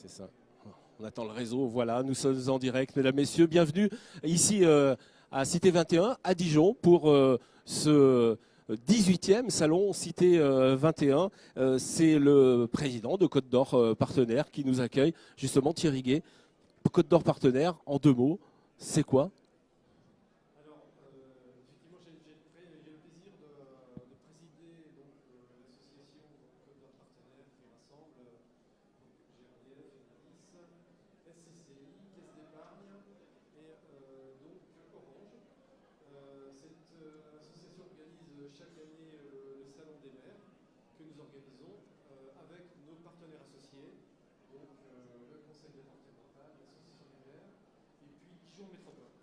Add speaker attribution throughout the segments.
Speaker 1: c'est ça. On attend le réseau. Voilà, nous sommes en direct. Mesdames, Messieurs, bienvenue ici à Cité 21, à Dijon, pour ce 18e salon Cité 21. C'est le président de Côte d'Or Partenaire qui nous accueille, justement Thierry Guet. Côte d'Or Partenaire, en 2 mots, c'est quoi?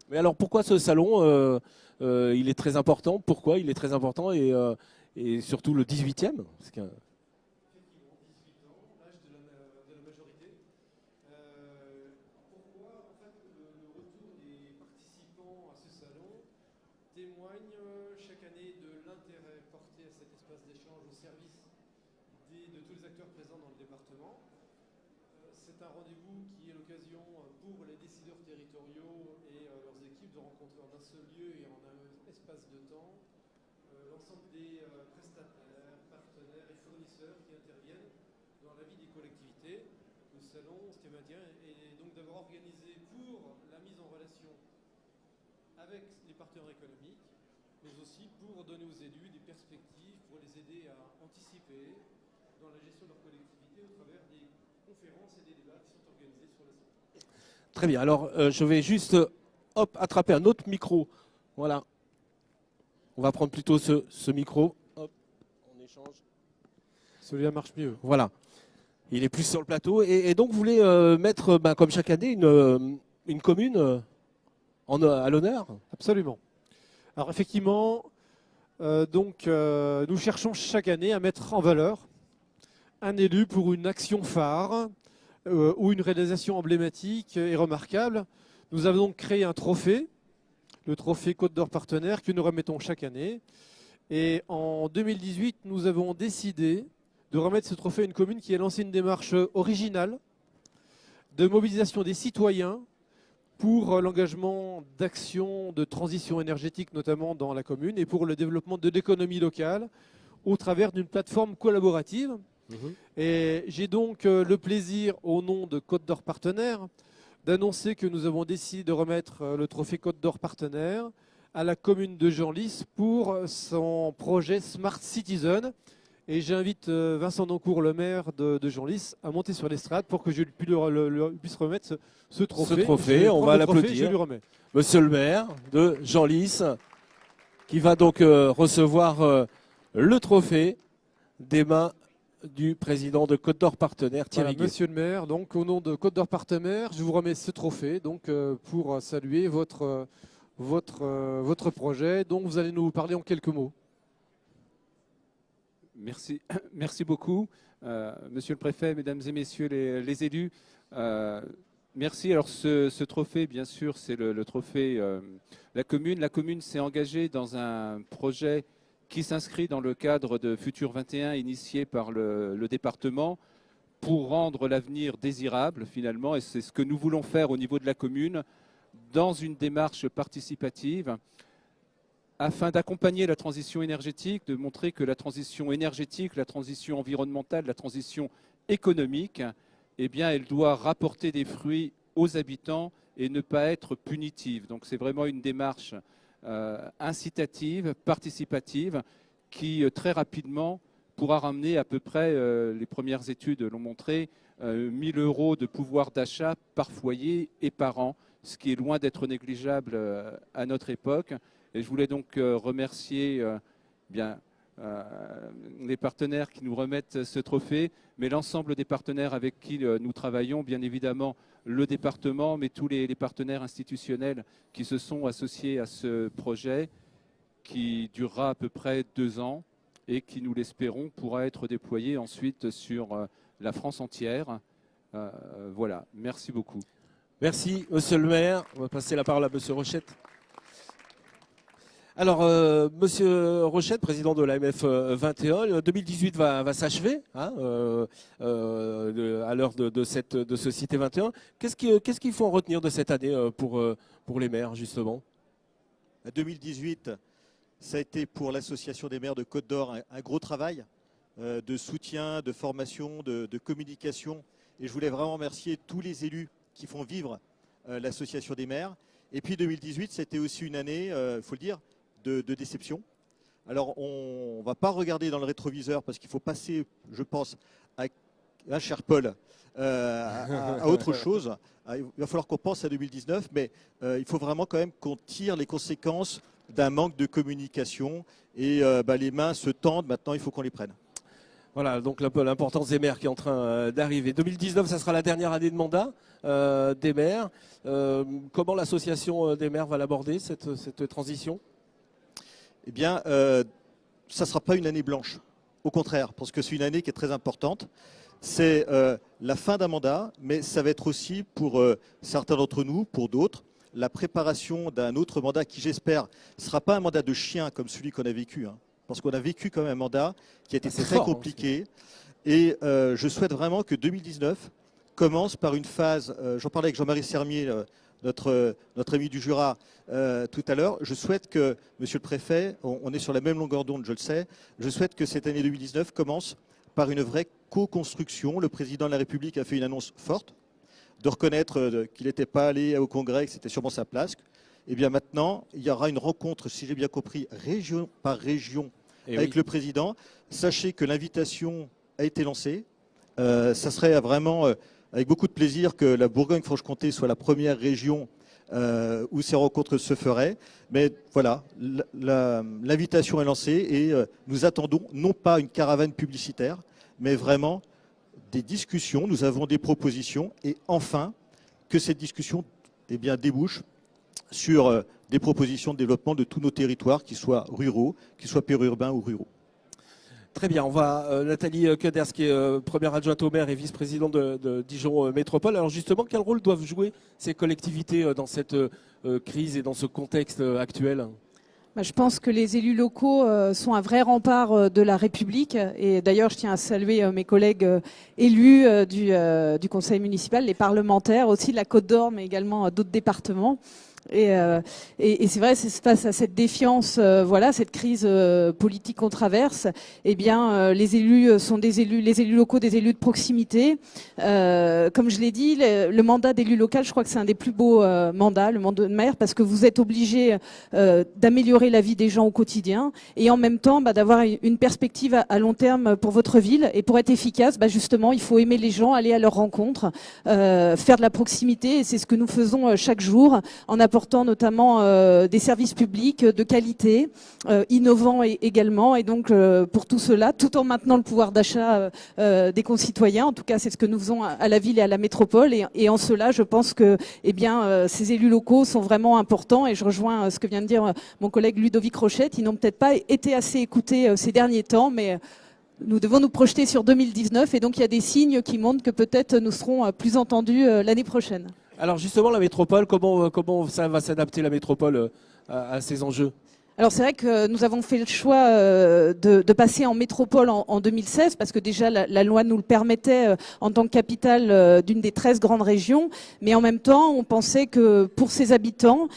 Speaker 1: Mais alors pourquoi ce salon il est très important? Pourquoi il est très important et surtout le 18e?
Speaker 2: C'est un rendez-vous qui est l'occasion pour les décideurs territoriaux et leurs équipes de rencontrer en un seul lieu et en un espace de temps l'ensemble des prestataires, partenaires et fournisseurs qui interviennent dans la vie des collectivités. Le salon stématien est donc d'avoir organisé pour la mise en relation avec les partenaires économiques, mais aussi pour donner aux élus des perspectives, pour les aider à anticiper dans la gestion de leur collectivité au travers des conférences et des débats qui sont organisés sur le salon.
Speaker 1: Très bien, alors je vais juste attraper un autre micro. Voilà. On va prendre plutôt ce micro. Hop, on échange.
Speaker 2: Celui-là marche mieux.
Speaker 1: Voilà. Il est plus sur le plateau. Et donc vous voulez mettre, comme chaque année, une commune à l'honneur?
Speaker 2: Absolument. Alors effectivement, nous cherchons chaque année à mettre en valeur un élu pour une action phare ou une réalisation emblématique et remarquable. Nous avons donc créé un trophée, le trophée Côte d'Or Partenaire, que nous remettons chaque année. Et en 2018, nous avons décidé de remettre ce trophée à une commune qui a lancé une démarche originale de mobilisation des citoyens pour l'engagement d'actions de transition énergétique, notamment dans la commune, et pour le développement de l'économie locale au travers d'une plateforme collaborative. Et j'ai donc le plaisir, au nom de Côte d'Or Partenaire, d'annoncer que nous avons décidé de remettre le trophée Côte d'Or Partenaire à la commune de Genlis pour son projet Smart Citizen. Et j'invite Vincent Doncourt, le maire de Genlis, à monter sur l'estrade pour que je puisse remettre ce trophée.
Speaker 1: Ce trophée, on va l'applaudir.
Speaker 2: Je lui remets.
Speaker 1: Monsieur le maire de Genlis, qui va donc recevoir le trophée des mains du président de Côte d'Or Partenaire, Thierry Guet.
Speaker 2: Monsieur le maire, donc au nom de Côte d'Or Partenaire, je vous remets ce trophée donc, pour saluer votre projet dont vous allez nous parler en quelques mots.
Speaker 3: Merci beaucoup, monsieur le préfet, mesdames et messieurs les élus. Merci. Alors ce trophée, bien sûr, c'est le trophée la commune. La commune s'est engagée dans un projet qui s'inscrit dans le cadre de Futur 21 initié par le département pour rendre l'avenir désirable finalement. Et c'est ce que nous voulons faire au niveau de la commune dans une démarche participative afin d'accompagner la transition énergétique, de montrer que la transition énergétique, la transition environnementale, la transition économique, eh bien, elle doit rapporter des fruits aux habitants et ne pas être punitive. Donc c'est vraiment une démarche incitative, participative, qui très rapidement pourra ramener à peu près, les premières études l'ont montré, 1 000 € de pouvoir d'achat par foyer et par an, ce qui est loin d'être négligeable à notre époque. Et je voulais donc remercier les partenaires qui nous remettent ce trophée, mais l'ensemble des partenaires avec qui nous travaillons, bien évidemment le département, mais tous les partenaires institutionnels qui se sont associés à ce projet qui durera à peu près 2 ans et qui, nous l'espérons, pourra être déployé ensuite sur la France entière. Voilà, merci beaucoup.
Speaker 1: Merci, monsieur le maire. On va passer la parole à monsieur Rochette. Alors, Monsieur Rochette, président de l'AMF 21, 2018 va s'achever hein, à l'heure de ce Cité 21. Qu'est-ce qu'il faut en retenir de cette année pour les maires, justement?
Speaker 4: 2018, ça a été pour l'Association des maires de Côte d'Or un gros travail de soutien, de formation, de communication. Et je voulais vraiment remercier tous les élus qui font vivre l'Association des maires. Et puis 2018, c'était aussi une année, il faut le dire, de déception. Alors, on ne va pas regarder dans le rétroviseur parce qu'il faut passer, je pense, cher Paul, à autre chose. Il va falloir qu'on pense à 2019, mais il faut vraiment quand même qu'on tire les conséquences d'un manque de communication. Et les mains se tendent, maintenant il faut qu'on les prenne.
Speaker 1: Voilà, donc l'importance des maires qui est en train d'arriver. 2019, ça sera la dernière année de mandat des maires. Comment l'association des maires va l'aborder, cette transition?
Speaker 4: Eh bien, ça ne sera pas une année blanche. Au contraire, parce que c'est une année qui est très importante. C'est la fin d'un mandat, mais ça va être aussi pour certains d'entre nous, pour d'autres, la préparation d'un autre mandat qui, j'espère, ne sera pas un mandat de chien comme celui qu'on a vécu. Hein, parce qu'on a vécu quand même un mandat qui a été très compliqué. Et je souhaite vraiment que 2019 commence par une phase, j'en parlais avec Jean-Marie Sermier, notre ami du Jura tout à l'heure. Je souhaite que, monsieur le préfet, on est sur la même longueur d'onde, je le sais, je souhaite que cette année 2019 commence par une vraie co-construction. Le président de la République a fait une annonce forte de reconnaître qu'il n'était pas allé au Congrès, que c'était sûrement sa place. Et bien maintenant, il y aura une rencontre, si j'ai bien compris, région par région avec le président. Sachez que l'invitation a été lancée. Ça serait vraiment avec beaucoup de plaisir que la Bourgogne-Franche-Comté soit la première région où ces rencontres se feraient. Mais voilà, l'invitation est lancée et nous attendons non pas une caravane publicitaire, mais vraiment des discussions. Nous avons des propositions et enfin que cette discussion débouche sur des propositions de développement de tous nos territoires, qu'ils soient ruraux, qu'ils soient périurbains ou ruraux.
Speaker 1: Très bien, on va Nathalie Keders, qui est première adjointe au maire et vice-présidente de Dijon Métropole. Alors justement, quel rôle doivent jouer ces collectivités dans cette crise et dans ce contexte actuel?
Speaker 5: Je pense que les élus locaux sont un vrai rempart de la République. Et d'ailleurs, je tiens à saluer mes collègues élus du conseil municipal, les parlementaires aussi de la Côte d'Or, mais également d'autres départements. Et c'est vrai, c'est face à cette défiance, cette crise politique qu'on traverse. Eh bien, les élus sont les élus locaux, des élus de proximité. Comme je l'ai dit, le mandat d'élu local, je crois que c'est un des plus beaux mandats, le mandat de maire, parce que vous êtes obligé d'améliorer la vie des gens au quotidien et en même temps d'avoir une perspective à long terme pour votre ville. Et pour être efficace, justement, il faut aimer les gens, aller à leur rencontre, faire de la proximité. Et c'est ce que nous faisons chaque jour en apportant notamment des services publics de qualité, innovants également. Et donc, pour tout cela, tout en maintenant le pouvoir d'achat des concitoyens, en tout cas, c'est ce que nous faisons à la ville et à la métropole. Et en cela, je pense que ces élus locaux sont vraiment importants. Et je rejoins ce que vient de dire mon collègue Ludovic Rochette. Ils n'ont peut-être pas été assez écoutés ces derniers temps, mais nous devons nous projeter sur 2019. Et donc, il y a des signes qui montrent que peut-être nous serons plus entendus l'année prochaine.
Speaker 1: Alors justement, la métropole, comment ça va s'adapter la métropole à ces enjeux?
Speaker 5: Alors c'est vrai que nous avons fait le choix de passer en métropole en 2016 parce que déjà la loi nous le permettait en tant que capitale d'une des 13 grandes régions, mais en même temps on pensait que pour ses habitants,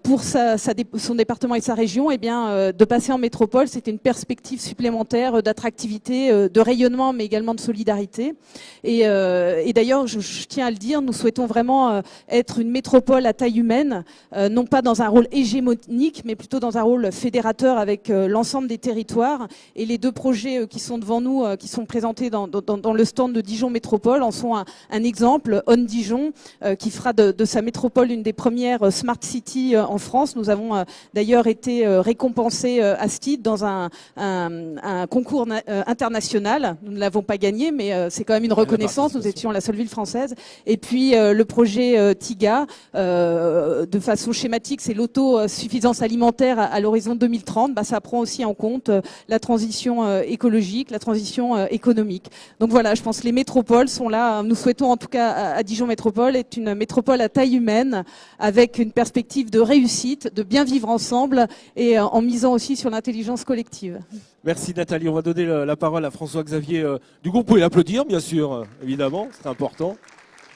Speaker 5: pour son département et sa région, de passer en métropole c'était une perspective supplémentaire d'attractivité, de rayonnement, mais également de solidarité. Et d'ailleurs je tiens à le dire, nous souhaitons vraiment être une métropole à taille humaine, non pas dans un rôle hégémonique, mais plutôt dans un rôle fédérateur avec l'ensemble des territoires. Et les deux projets qui sont devant nous, qui sont présentés dans le stand de Dijon Métropole, en sont un exemple. On Dijon, qui fera de sa métropole une des premières Smart City en France. Nous avons d'ailleurs été récompensés à ce titre dans un concours international. Nous ne l'avons pas gagné, mais c'est quand même une reconnaissance. Nous étions la seule ville française. Et puis le projet TIGA, de façon schématique, c'est l'autosuffisance alimentaire à à l'horizon 2030, ça prend aussi en compte la transition écologique, la transition économique. Donc voilà, je pense que les métropoles sont là. Nous souhaitons en tout cas à Dijon Métropole être une métropole à taille humaine, avec une perspective de réussite, de bien vivre ensemble et en misant aussi sur l'intelligence collective.
Speaker 1: Merci Nathalie. On va donner la parole à François-Xavier Dugon. Vous pouvez l'applaudir, bien sûr, évidemment, c'est important.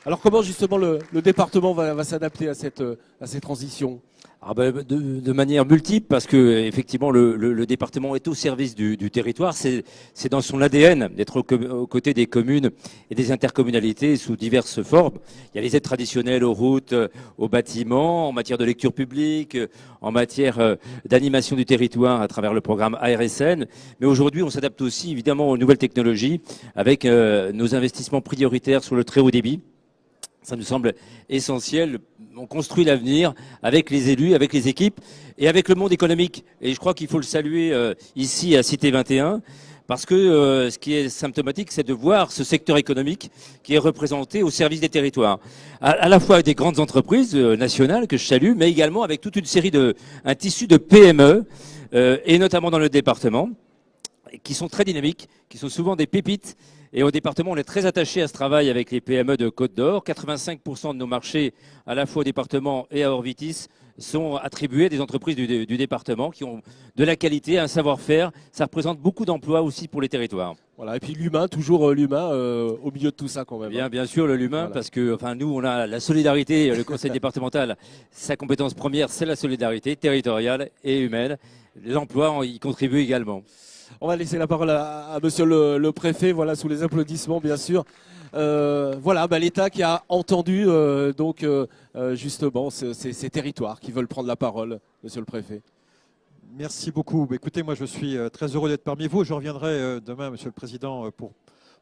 Speaker 1: Alors comment justement le département va s'adapter à ces transitions ?
Speaker 6: De manière multiple, parce que effectivement le département est au service du territoire. C'est dans son ADN d'être aux côtés des communes et des intercommunalités sous diverses formes. Il y a les aides traditionnelles aux routes, aux bâtiments, en matière de lecture publique, en matière d'animation du territoire à travers le programme ARSN. Mais aujourd'hui, on s'adapte aussi évidemment aux nouvelles technologies avec nos investissements prioritaires sur le très haut débit. Ça nous semble essentiel. On construit l'avenir avec les élus, avec les équipes et avec le monde économique. Et je crois qu'il faut le saluer ici à Cité 21 parce que ce qui est symptomatique, c'est de voir ce secteur économique qui est représenté au service des territoires. À la fois avec des grandes entreprises nationales que je salue, mais également avec toute une série un tissu de PME et notamment dans le département qui sont très dynamiques, qui sont souvent des pépites. Et au département, on est très attaché à ce travail avec les PME de Côte d'Or. 85% de nos marchés, à la fois au département et à Orvitis, sont attribués à des entreprises du département qui ont de la qualité, un savoir-faire. Ça représente beaucoup d'emplois aussi pour les territoires.
Speaker 1: Voilà, et puis l'humain, toujours l'humain au milieu de tout ça quand même.
Speaker 6: Bien sûr, l'humain, voilà. Parce que nous, on a la solidarité, le conseil départemental, sa compétence première, c'est la solidarité territoriale et humaine. L'emploi, on y contribue également.
Speaker 1: On va laisser la parole à monsieur le préfet, voilà, sous les applaudissements, bien sûr. Voilà, l'État qui a entendu justement ces territoires qui veulent prendre la parole, monsieur le préfet.
Speaker 7: Merci beaucoup. Écoutez, moi je suis très heureux d'être parmi vous. Je reviendrai demain, monsieur le président, pour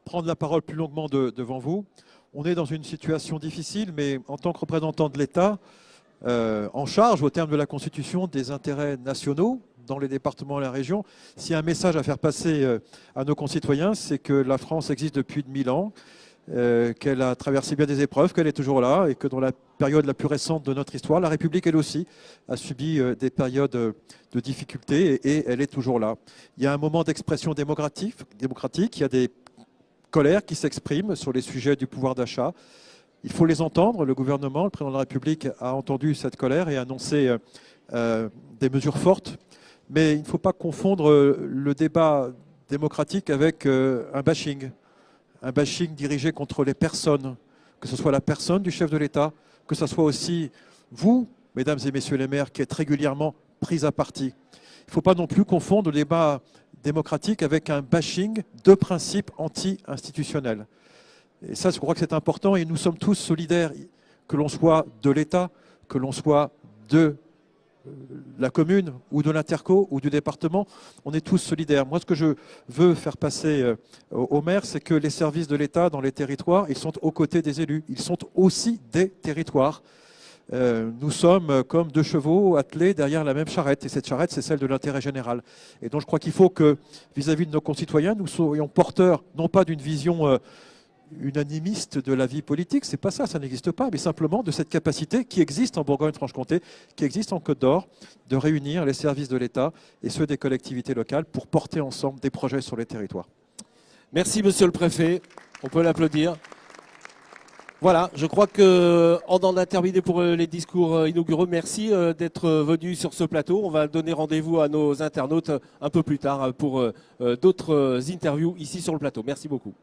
Speaker 7: prendre la parole plus longuement devant vous. On est dans une situation difficile, mais en tant que représentant de l'État, en charge, au terme de la Constitution, des intérêts nationaux, dans les départements et la région, s'il y a un message à faire passer à nos concitoyens, c'est que la France existe depuis 1000 ans, qu'elle a traversé bien des épreuves, qu'elle est toujours là et que dans la période la plus récente de notre histoire, la République, elle aussi, a subi des périodes de difficultés et elle est toujours là. Il y a un moment d'expression démocratique, il y a des colères qui s'expriment sur les sujets du pouvoir d'achat. Il faut les entendre. Le gouvernement, le président de la République a entendu cette colère et a annoncé des mesures fortes. Mais il ne faut pas confondre le débat démocratique avec un bashing dirigé contre les personnes, que ce soit la personne du chef de l'État, que ce soit aussi vous, mesdames et messieurs les maires, qui êtes régulièrement pris à partie. Il ne faut pas non plus confondre le débat démocratique avec un bashing de principes anti-institutionnels. Et ça, je crois que c'est important et nous sommes tous solidaires, que l'on soit de l'État, que l'on soit de la commune ou de l'interco ou du département, on est tous solidaires. Moi, ce que je veux faire passer aux maires, c'est que les services de l'État dans les territoires, ils sont aux côtés des élus. Ils sont aussi des territoires. Nous sommes comme deux chevaux attelés derrière la même charrette. Et cette charrette, c'est celle de l'intérêt général. Et donc, je crois qu'il faut que, vis-à-vis de nos concitoyens, nous soyons porteurs, non pas d'une vision unanimiste de la vie politique, c'est pas ça, ça n'existe pas, mais simplement de cette capacité qui existe en Bourgogne-Franche-Comté, qui existe en Côte d'Or, de réunir les services de l'État et ceux des collectivités locales pour porter ensemble des projets sur les territoires.
Speaker 1: Merci monsieur le préfet, on peut l'applaudir. Voilà, je crois qu'on en a terminé pour les discours inauguraux. Merci d'être venu sur ce plateau. On va donner rendez-vous à nos internautes un peu plus tard pour d'autres interviews ici sur le plateau. Merci beaucoup.